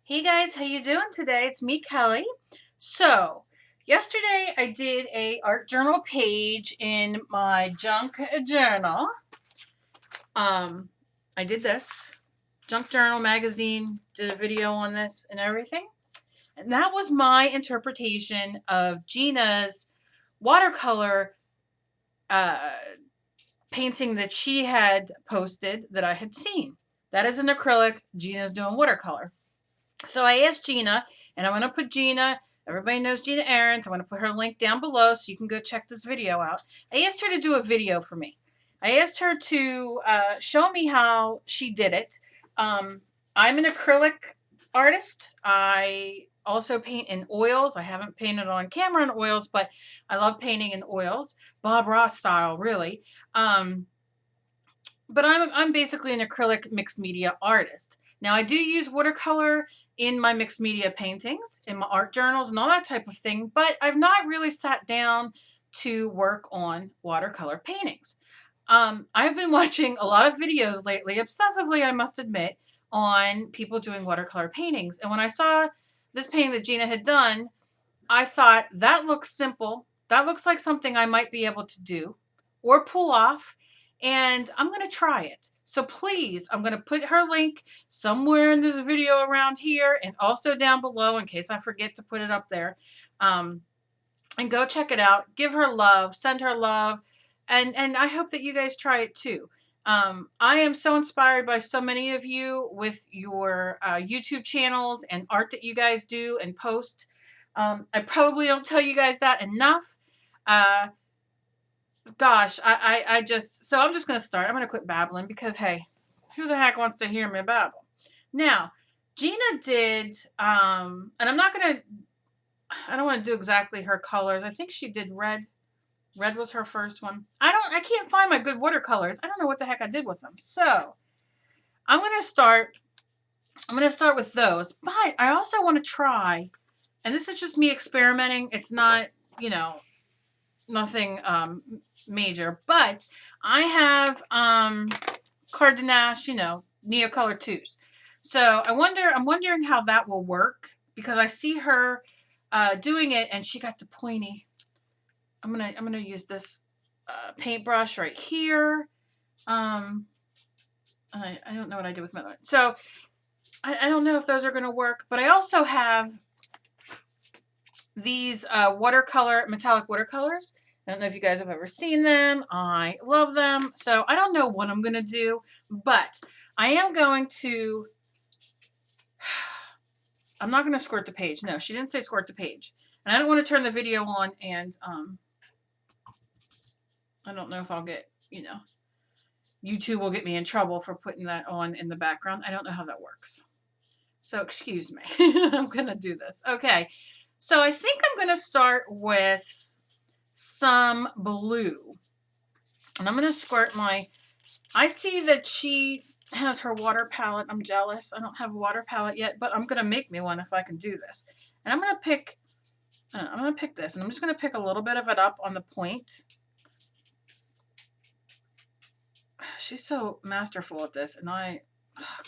Hey guys, how you doing today? It's me, Kelly. So, yesterday I did a art journal page in my junk journal. I did this. Junk Journal magazine did a video on this and everything. And that was my interpretation of Gina's watercolor uh, painting that she had posted that I had seen. That is an acrylic. Gina's doing watercolor. So I asked Gina, and I'm going to put Gina, everybody knows Gina Ahrens. I'm going to put her link down below so you can go check this video out. I asked her to do a video for me. I asked her to show me how she did it. I'm an acrylic artist. I also paint in oils. I haven't painted on camera in oils, but I love painting in oils. Bob Ross style, really. But I'm basically an acrylic mixed media artist. Now I do use watercolor in my mixed media paintings, in my art journals and all that type of thing, but I've not really sat down to work on watercolor paintings. I've been watching a lot of videos lately, obsessively I must admit, on people doing watercolor paintings. And when I saw this painting that Gina had done, I thought that looks simple. That looks like something I might be able to do or pull off, and I'm going to try it. So please, I'm going to put her link somewhere in this video around here and also down below in case I forget to put it up there. And go check it out. Give her love. Send her love. And I hope that you guys try it too. I am so inspired by so many of you with your YouTube channels and art that you guys do and post. I probably don't tell you guys that enough. Gosh, I just, so I'm just going to start. I'm going to quit babbling because, hey, who the heck wants to hear me babble? Now, Gina did, and I'm not going to, I don't want to do exactly her colors. I think she did red. Red was her first one. I can't find my good watercolors. I don't know what the heck I did with them. So, I'm going to start with those, but I also want to try, and this is just me experimenting. It's not, nothing major, but I have Cardinache, Neocolor 2s. So I'm wondering how that will work because I see her doing it and she got the pointy. I'm gonna use this paintbrush right here. I don't know what I did with my other one. So I don't know if those are gonna work, but I also have these metallic watercolors. I don't know if you guys have ever seen them. I love them. So I don't know what I'm going to do, but I am going to, I'm not going to squirt the page. No, she didn't say squirt the page. And I don't want to turn the video on and I don't know if I'll get, YouTube will get me in trouble for putting that on in the background. I don't know how that works. So excuse me. I'm going to do this. Okay. So I think I'm going to start with some blue. And I'm going to squirt I see that she has her water palette. I'm jealous. I don't have a water palette yet, but I'm going to make me one if I can do this. And I'm going to pick this, and I'm just going to pick a little bit of it up on the point. She's so masterful at this, and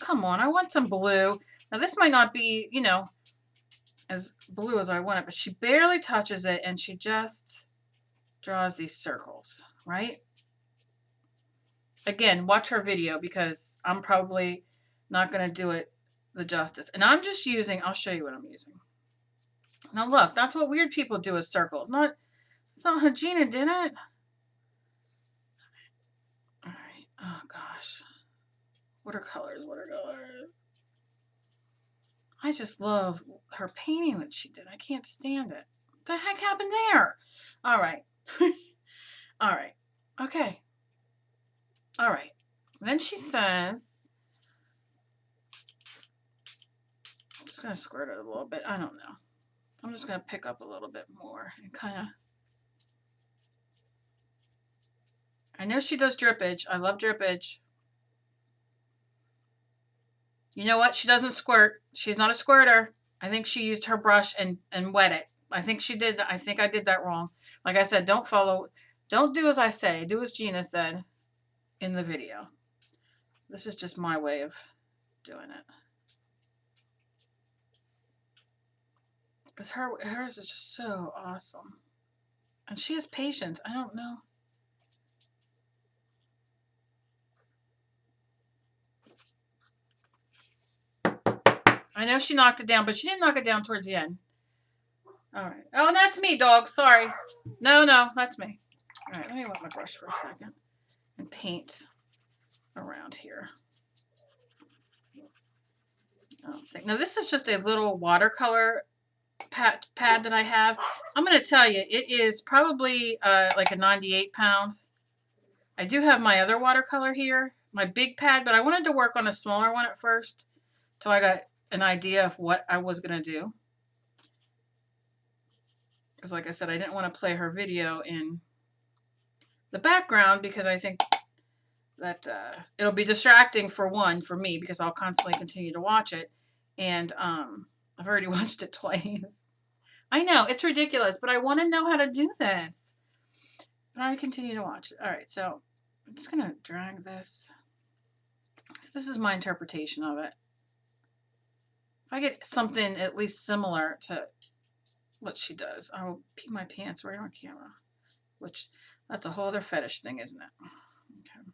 come on, I want some blue. Now this might not be, as blue as I want it, but she barely touches it, and she just draws these circles, right? Again, watch her video because I'm probably not going to do it the justice. And I'm just using, I'll show you what I'm using. Now look, that's what weird people do with circles. It's not how Gina did it. All right. Oh gosh. Watercolors. I just love her painting that she did. I can't stand it. What the heck happened there? All right. All right. Okay. All right. Then she says, I'm just going to squirt it a little bit. I don't know. I'm just going to pick up a little bit more and kind of. I know she does drippage. I love drippage. You know what? She doesn't squirt. She's not a squirter. I think she used her brush and wet it. I think she did. I think I did that wrong. Like I said, don't do as I say. Do as Gina said in the video. This is just my way of doing it. Because hers is just so awesome. And she has patience. I don't know. I know she knocked it down, but she didn't knock it down towards the end. All right. Oh, that's me, dog. Sorry. No, that's me. All right, let me wet my brush for a second and paint around here. Now, this is just a little watercolor pad that I have. I'm going to tell you, it is probably like a 98 pounds. I do have my other watercolor here, my big pad, but I wanted to work on a smaller one at first till I got an idea of what I was going to do. Because like I said, I didn't want to play her video in the background because I think that it'll be distracting for me because I'll constantly continue to watch it. And I've already watched it twice. I know, it's ridiculous, but I want to know how to do this. But I continue to watch it. All right, so I'm just going to drag this. So this is my interpretation of it. If I get something at least similar to what she does, I'll pee my pants right on camera. Which, that's a whole other fetish thing, isn't it? Okay.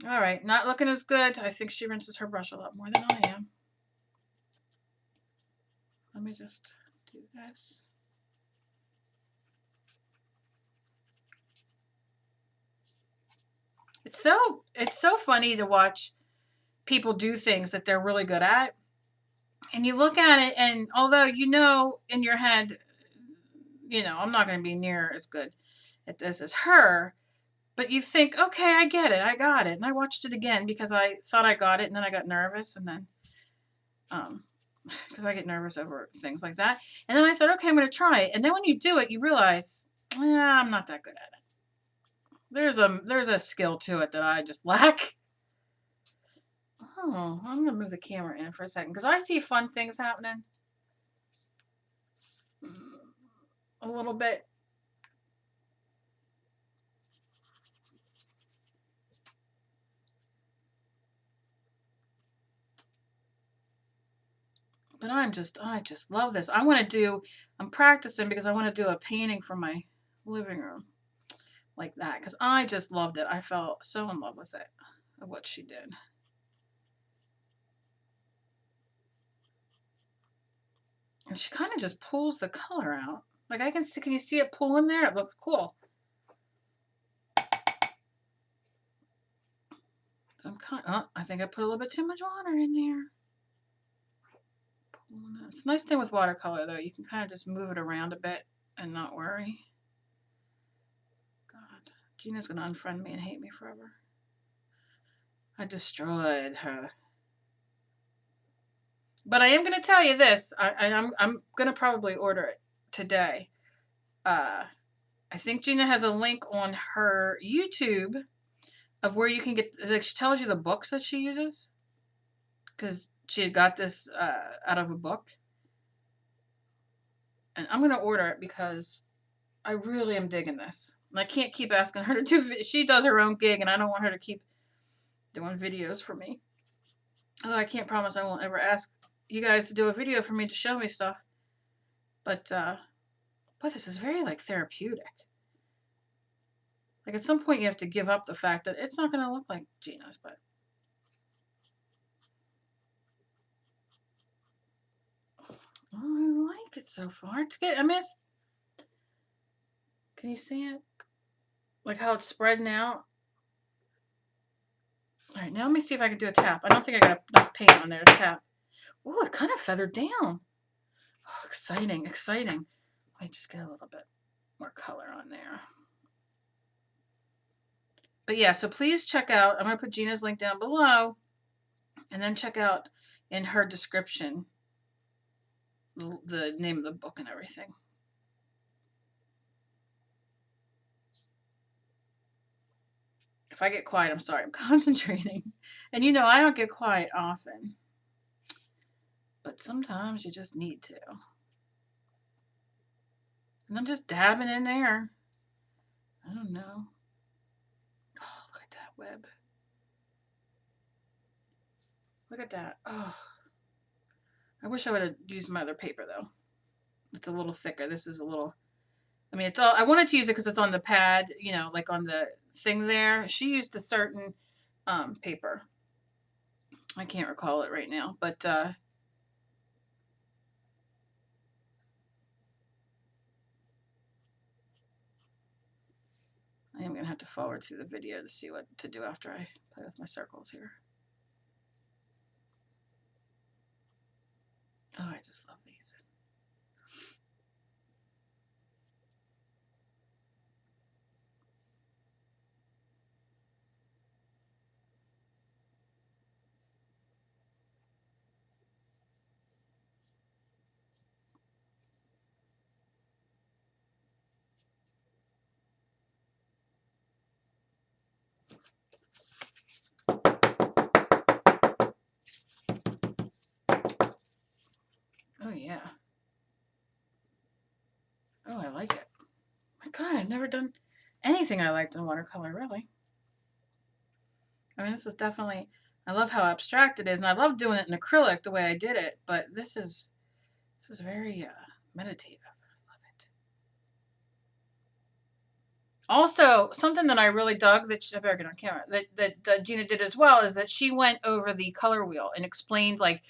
All right, not looking as good. I think she rinses her brush a lot more than I am. Let me just do this. It's so funny to watch people do things that they're really good at. And you look at it, and although you know in your head, you know, I'm not going to be near as good at this as her, but you think, okay, I get it, I got it. And I watched it again because I thought I got it, and then I got nervous, and then, because I get nervous over things like that. And then I said, okay, I'm going to try it. And then when you do it, you realize, I'm not that good at it. There's a skill to it that I just lack. Oh, I'm going to move the camera in for a second because I see fun things happening. A little bit. But I just love this. I'm practicing because I want to do a painting for my living room like that because I just loved it. I fell so in love with it, of what she did. And she kind of just pulls the color out. Like I can see, can you see it pull in there? It looks cool. So I think I put a little bit too much water in there. It's a nice thing with watercolor though. You can kind of just move it around a bit and not worry. God, Gina's gonna unfriend me and hate me forever. I destroyed her. But I am gonna tell you this. I'm gonna probably order it today. I think Gina has a link on her YouTube of where you can get. Like she tells you the books that she uses because she had got this out of a book. And I'm gonna order it because I really am digging this. And I can't keep asking her to do. She does her own gig, and I don't want her to keep doing videos for me. Although I can't promise I won't ever ask you guys to do a video for me to show me stuff. But this is very like therapeutic. Like at some point you have to give up the fact that it's not going to look like Gina's, but I like it so far. It's good. I mean, can you see it? Like how it's spreading out? All right, now let me see if I can do a tap. I don't think I got enough paint on there to tap. Oh, it kind of feathered down. Oh, exciting, exciting. Let me just get a little bit more color on there. But yeah, so please check out, I'm going to put Gina's link down below, and then check out in her description the name of the book and everything. If I get quiet, I'm sorry, I'm concentrating. And you know, I don't get quiet often. But sometimes you just need to. And I'm just dabbing in there. I don't know. Oh, web. Look at that. Oh, I wish I would have used my other paper though. It's a little thicker. This is a little, I mean, it's all, I wanted to use it because it's on the pad, you know, like on the thing there. She used a certain paper. I can't recall it right now, but I am going to have to forward through the video to see what to do after I play with my circles here. Oh, I just love these. Oh, yeah. Oh, I like it. My God, I've never done anything I liked in watercolor, really. I mean, this is definitely, I love how abstract it is, and I love doing it in acrylic the way I did it, but this is very meditative. I love it. Also, something that I really dug that I better get on camera that Gina did as well is that she went over the color wheel and explained like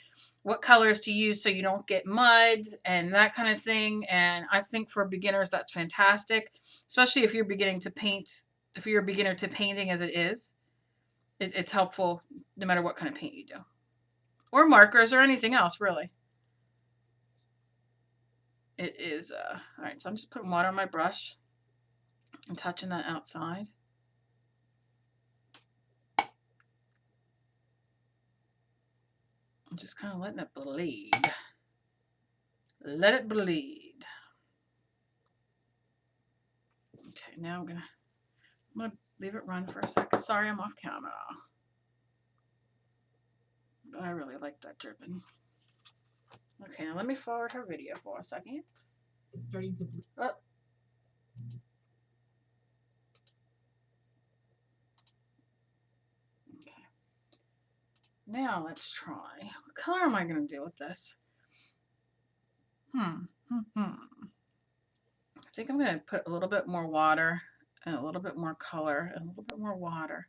what colors to use so you don't get mud and that kind of thing. And I think for beginners that's fantastic, especially if you're beginning to paint. If you're a beginner to painting as it is, it's helpful no matter what kind of paint you do, or markers or anything else really. It is all right. So I'm just putting water on my brush and touching that outside. I'm just kind of letting it bleed. Let it bleed. Okay, now I'm gonna leave it run for a second. Sorry, I'm off camera. But I really like that dripping. Okay, now let me forward her video for a second. It's starting to bleed. Oh. Okay. Now let's try. What color am I gonna do with this? I think I'm going to put a little bit more water and a little bit more color and a little bit more water.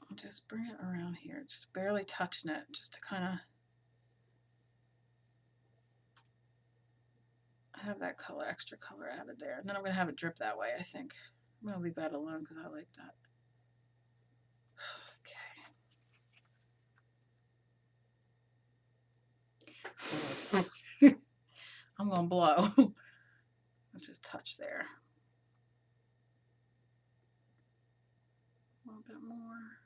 I'll just bring it around here, just barely touching it, just to kind of have that color, extra color added there. And then I'm going to have it drip that way, I think. I'm going to leave that alone because I like that. Okay. I'm going to blow. I'll just touch there. A little bit more.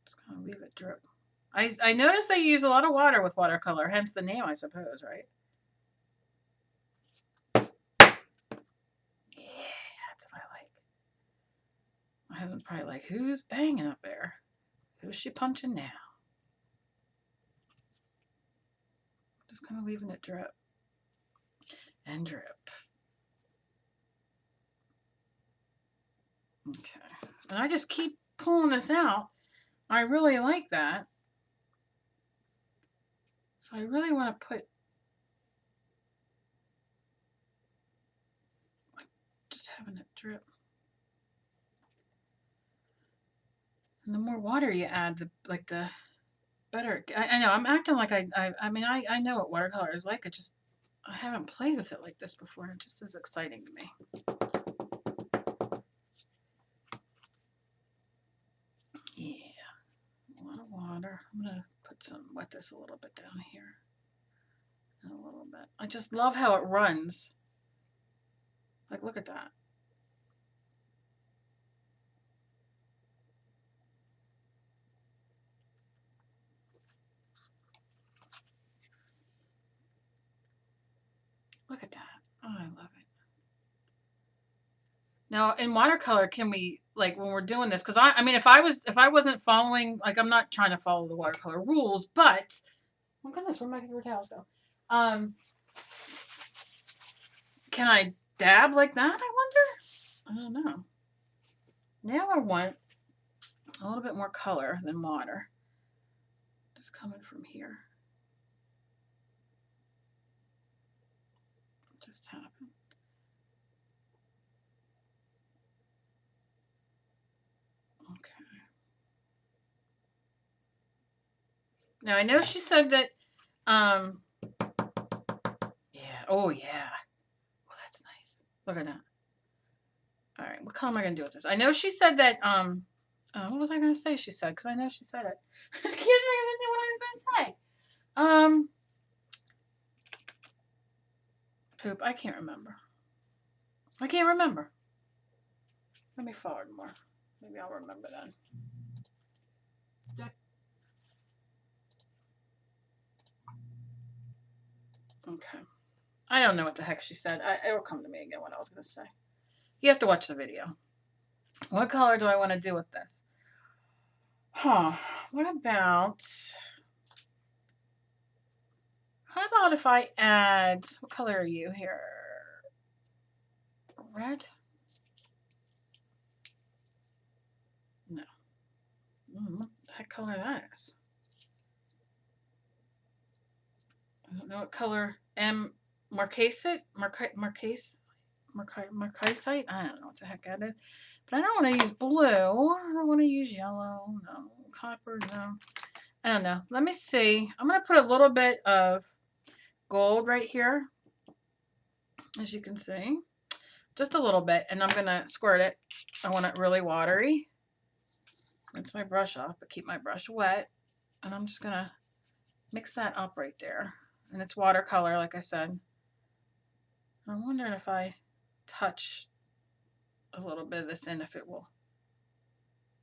Just kind of leave it drip. I noticed they use a lot of water with watercolor, hence the name, I suppose, right? Yeah, that's what I like. My husband's probably like, who's banging up there? Who's she punching now? Just kind of leaving it drip and drip. Okay. And I just keep pulling this out. I really like that. So I really want to put, like, just having it drip. And the more water you add, the better. I know, I'm acting like I mean, I know what watercolor is like. I haven't played with it like this before. It just is exciting to me. Yeah, a lot of water. I'm going to wet this a little bit down here. And a little bit. I just love how it runs. Like, look at that. Look at that. Oh, I love it. Now, in watercolor, can we, like, when we're doing this, because I mean, if I wasn't following, like, I'm not trying to follow the watercolor rules, but, oh my goodness, where'd my paper towels go? Can I dab like that, I wonder? I don't know. Now I want a little bit more color than water. Just coming from here. It just happened. Okay. Now I know she said that, yeah, oh yeah. Oh, that's nice. Look at that. All right, what color am I gonna do with this? I know she said that, what was I gonna say she said? Because I know she said it. I can't think of what I was gonna say. Poop, I can't remember. I can't remember. Let me forward more. Maybe I'll remember then. Okay. I don't know what the heck she said. It will come to me again what I was going to say. You have to watch the video. What color do I want to do with this? Huh. What about... How about if I add... What color are you here? Red? No. What the heck color that is? I don't know what color. Marcasite? Marcasite? I don't know what the heck that is. But I don't want to use blue. I don't want to use yellow. No. Copper, no. I don't know. Let me see. I'm going to put a little bit of gold right here, as you can see. Just a little bit. And I'm going to squirt it. I want it really watery. Rinse my brush off, but keep my brush wet. And I'm just going to mix that up right there. And it's watercolor, like I said. I'm wondering if I touch a little bit of this in, if it will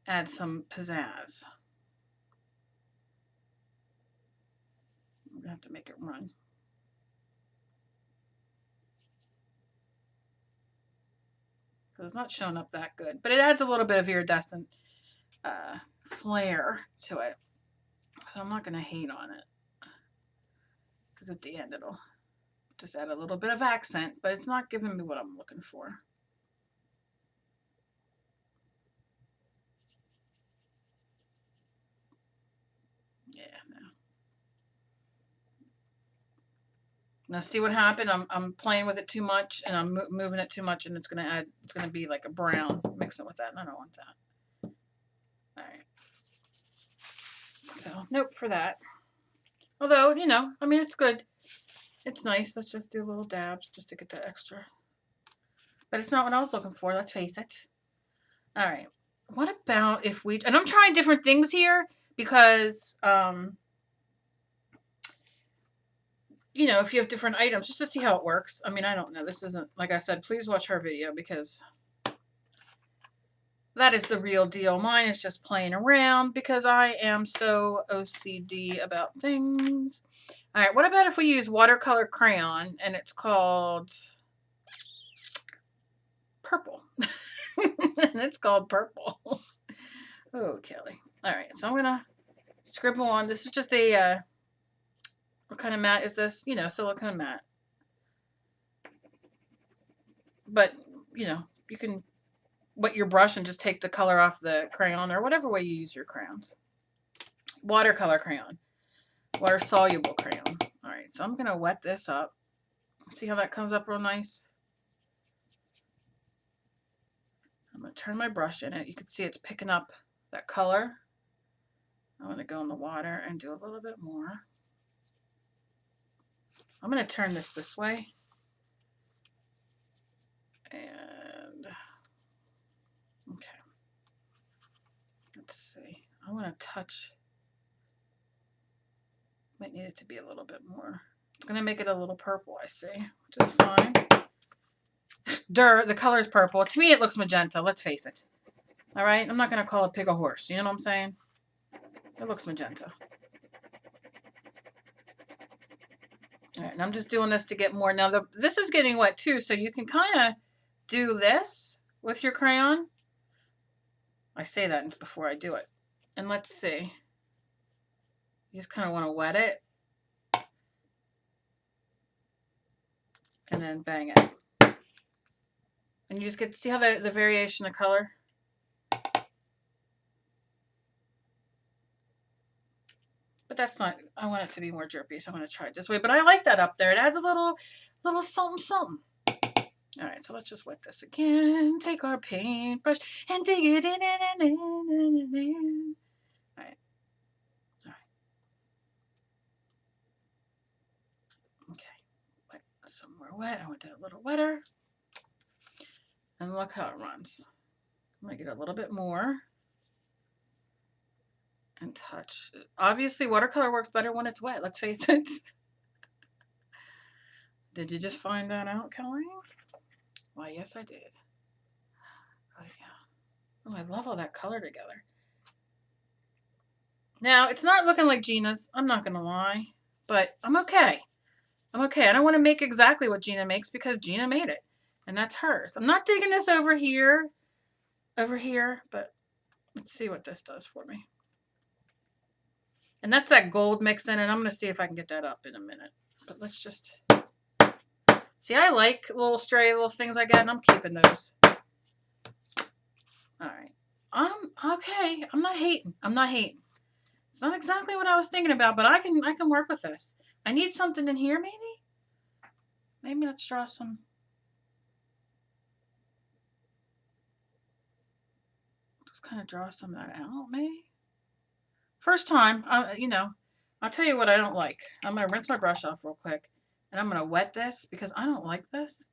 add some pizzazz. I'm going to have to make it run. Because it's not showing up that good. But it adds a little bit of iridescent flair to it. So I'm not going to hate on it. Because at the end it'll just add a little bit of accent. But it's not giving me what I'm looking for. Yeah, no. Now see what happened? I'm playing with it too much, and I'm moving it too much, and it's gonna be like a brown mixing with that, and I don't want that. All right. So nope for that. Although, you know, I mean, it's good. It's nice. Let's just do little dabs just to get that extra. But it's not what I was looking for. Let's face it. All right. What about if we? And I'm trying different things here because you know, if you have different items, just to see how it works. I mean, I don't know. This isn't, like I said, please watch her video because that is the real deal. Mine is just playing around because I am so OCD about things. All right, what about if we use watercolor crayon and it's called purple? And it's called purple. Oh, Kelly. All right, so I'm going to scribble on. This is just a... what kind of mat is this? You know, silicone mat. But, you know, you can wet your brush and just take the color off the crayon or whatever way you use your crayons. Watercolor crayon. Water soluble crayon. All right, so I'm going to wet this up. See how that comes up real nice? I'm going to turn my brush in it. You can see it's picking up that color. I'm going to go in the water and do a little bit more. I'm going to turn this way. And, okay. Let's see. I want to touch. Might need it to be a little bit more. It's going to make it a little purple, I see, which is fine. The color's purple. To me, it looks magenta. Let's face it. All right? I'm not going to call a pig a horse. You know what I'm saying? It looks magenta. All right, and I'm just doing this to get more. Now, this is getting wet too, so you can kind of do this with your crayon. I say that before I do it. And let's see. You just kind of want to wet it. And then bang it. And you just get to see how the variation of color. But that's not, I want it to be more drippy, so I'm going to try it this way. But I like that up there. It adds a little something, something. All right, so let's just wet this again. Take our paintbrush and dig it in. All right. All right. Okay. Wet, some more wet. I want that a little wetter. And look how it runs. I'm going to get a little bit more. And touch. Obviously, watercolor works better when it's wet. Let's face it. Did you just find that out, Kelly? Why, yes, I did. Oh, yeah. Oh, I love all that color together. Now, it's not looking like Gina's. I'm not going to lie. But I'm okay. I'm okay. I don't want to make exactly what Gina makes because Gina made it. And that's hers. I'm not digging this over here. But let's see what this does for me. And that's that gold mix in it. I'm going to see if I can get that up in a minute. But let's just... See, I like little stray little things I get, and I'm keeping those. All right. Okay. I'm not hating. It's not exactly what I was thinking about, but I can work with this. I need something in here, maybe? Maybe let's draw some. Just kind of draw some of that out, maybe. First time, you know, I'll tell you what I don't like. I'm going to rinse my brush off real quick, and I'm going to wet this because I don't like this.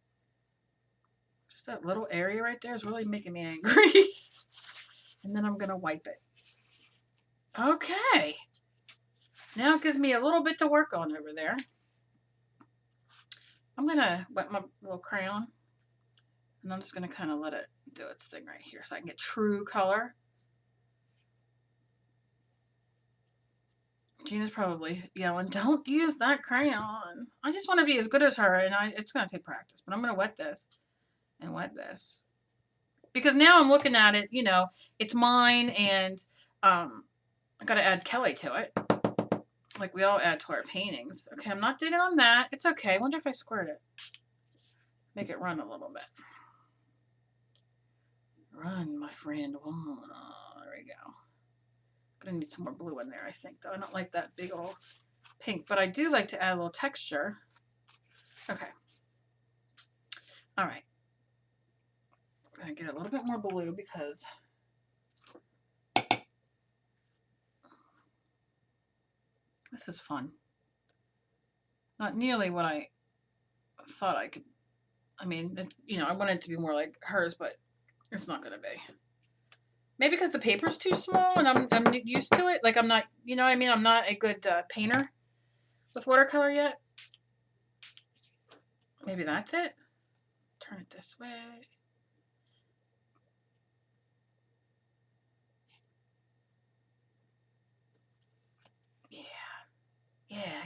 Just that little area right there is really making me angry. And then I'm going to wipe it. Okay. Now it gives me a little bit to work on over there. I'm going to wet my little crayon. And I'm just going to kind of let it do its thing right here so I can get true color. Gina's probably yelling, don't use that crayon. I just want to be as good as her, and it's going to take practice. But I'm going to wet this and wet this. Because now I'm looking at it, you know, it's mine, and I got to add Kelly to it. Like we all add to our paintings. Okay, I'm not digging on that. It's okay. I wonder if I squirt it. Make it run a little bit. Run, my friend. Oh, there we go. Gonna need some more blue in there, I think, though. I don't like that big old pink, but I do like to add a little texture. Okay. All right. I'm gonna get a little bit more blue because this is fun. Not nearly what I thought I could. I mean, you know, I want it to be more like hers, but it's not gonna be. Maybe because the paper's too small and I'm used to it. Like I'm not, you know what I mean? I'm not a good painter with watercolor yet. Maybe that's it. Turn it this way.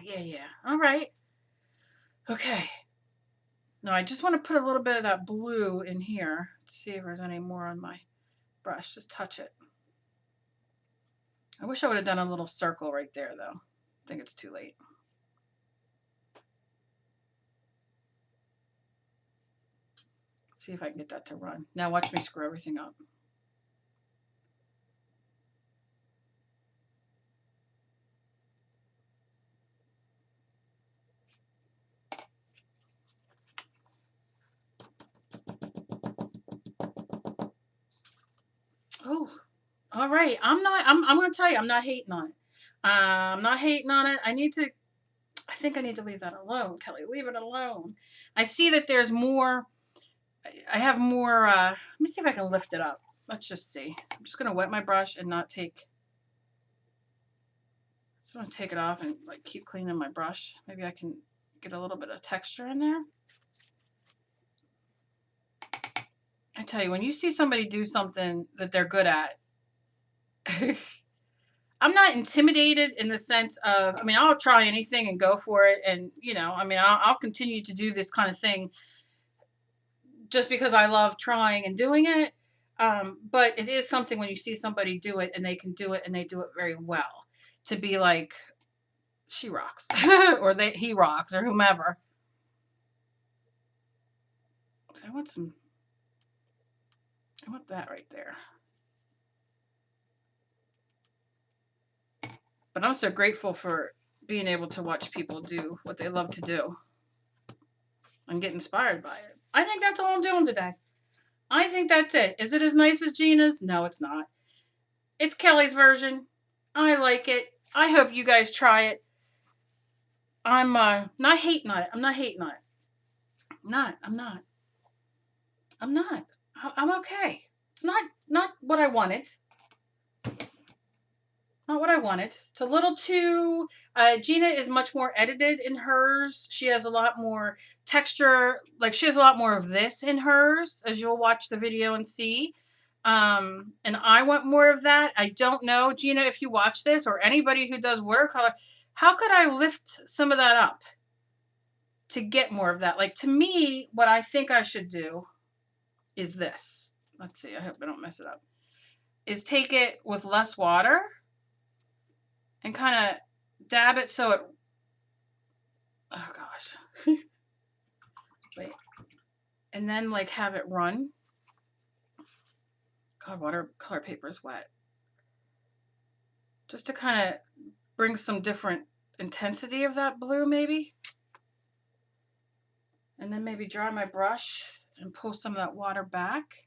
Yeah. All right. Okay. Now I just want to put a little bit of that blue in here. Let's see if there's any more on my brush. Just touch it. I wish I would have done a little circle right there, though. I think it's too late. Let's see if I can get that to run. Now watch me screw everything up. Oh, all right. I'm going to tell you, I'm not hating on it. I'm not hating on it. I think I need to leave that alone, Kelly. Leave it alone. I see that there's more. I have more. Let me see if I can lift it up. Let's just see. I'm just going to wet my brush and not take. Just want to take it off and like keep cleaning my brush. Maybe I can get a little bit of texture in there. I tell you, when you see somebody do something that they're good at, I'm not intimidated in the sense of, I mean, I'll try anything and go for it. And, you know, I mean, I'll continue to do this kind of thing just because I love trying and doing it. But it is something when you see somebody do it and they can do it and they do it very well, to be like, she rocks or he rocks or whomever. So I want some I want that right there. But I'm so grateful for being able to watch people do what they love to do and get inspired by it. I think that's all I'm doing today. I think that's it. Is it as nice as Gina's? No, it's not. It's Kelly's version. I like it. I hope you guys try it. I'm not hating on it. I'm not hating on it. I'm not. I'm okay. It's not what I wanted. Not what I wanted. It's a little too. Gina is much more edited in hers. She has a lot more texture. Like she has a lot more of this in hers, as you'll watch the video and see. And I want more of that. I don't know, Gina, if you watch this or anybody who does watercolor, how could I lift some of that up to get more of that? Like to me, what I think I should do is this. Let's see. I hope I don't mess it up. Is take it with less water and kind of dab it so it, oh gosh. Wait. And then like have it run. God, watercolor paper is wet. Just to kind of bring some different intensity of that blue maybe. And then maybe dry my brush and pull some of that water back.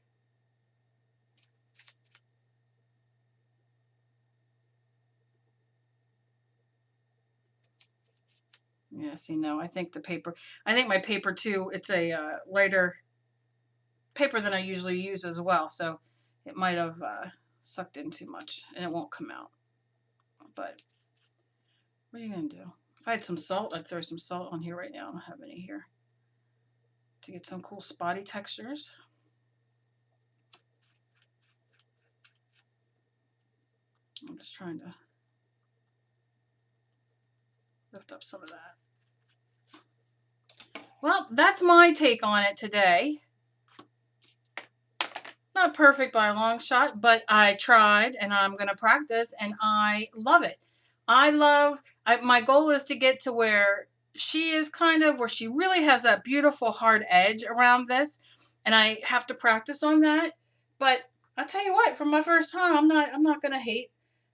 Yeah, see, no, I think my paper too, it's a lighter paper than I usually use as well. So it might have sucked in too much and it won't come out. But what are you going to do? If I had some salt, I'd throw some salt on here right now. I don't have any here. To get some cool spotty textures. I'm just trying to lift up some of that. Well, that's my take on it today. Not perfect by a long shot, but I tried and I'm going to practice and I love it. My goal is to get to where she is kind of, where she really has that beautiful hard edge around this. And I have to practice on that. But I'll tell you what, for my first time, I'm not going to hate.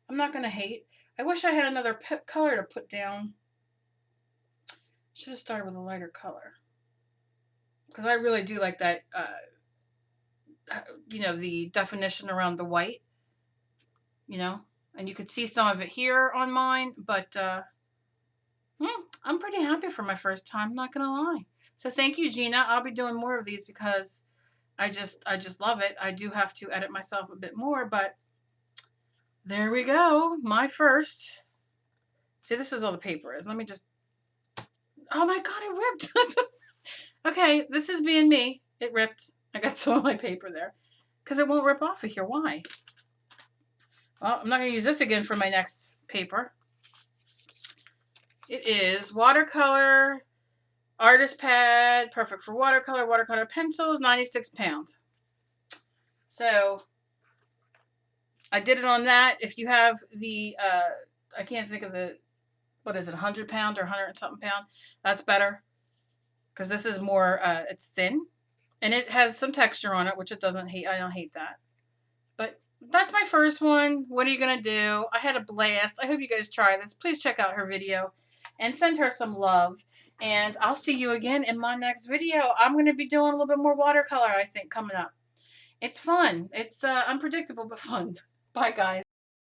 I'm not going to hate. I wish I had another color to put down. Should have started with a lighter color. Because I really do like that, the definition around the white, and you could see some of it here on mine, but I'm pretty happy for my first time, not gonna lie. So thank you, Gina. I'll be doing more of these because I just love it. I do have to edit myself a bit more, but there we go. My first. See, this is all the paper is. Let me just. Oh my God, it ripped. Okay, this is being me. It ripped. I got some of my paper there because it won't rip off of here. Why? Well, I'm not going to use this again for my next paper. It is Watercolor Artist Pad, perfect for watercolor pencils, 96 pounds. So I did it on that. If you have the, I can't think of the, what is it, 100 pound or 100 and something pound, that's better. Because this is more, it's thin. And it has some texture on it, which it doesn't hate. I don't hate that. But that's my first one. What are you going to do? I had a blast. I hope you guys try this. Please check out her video and send her some love. And I'll see you again in my next video. I'm going to be doing a little bit more watercolor, I think, coming up. It's fun. It's unpredictable, but fun. Bye, guys.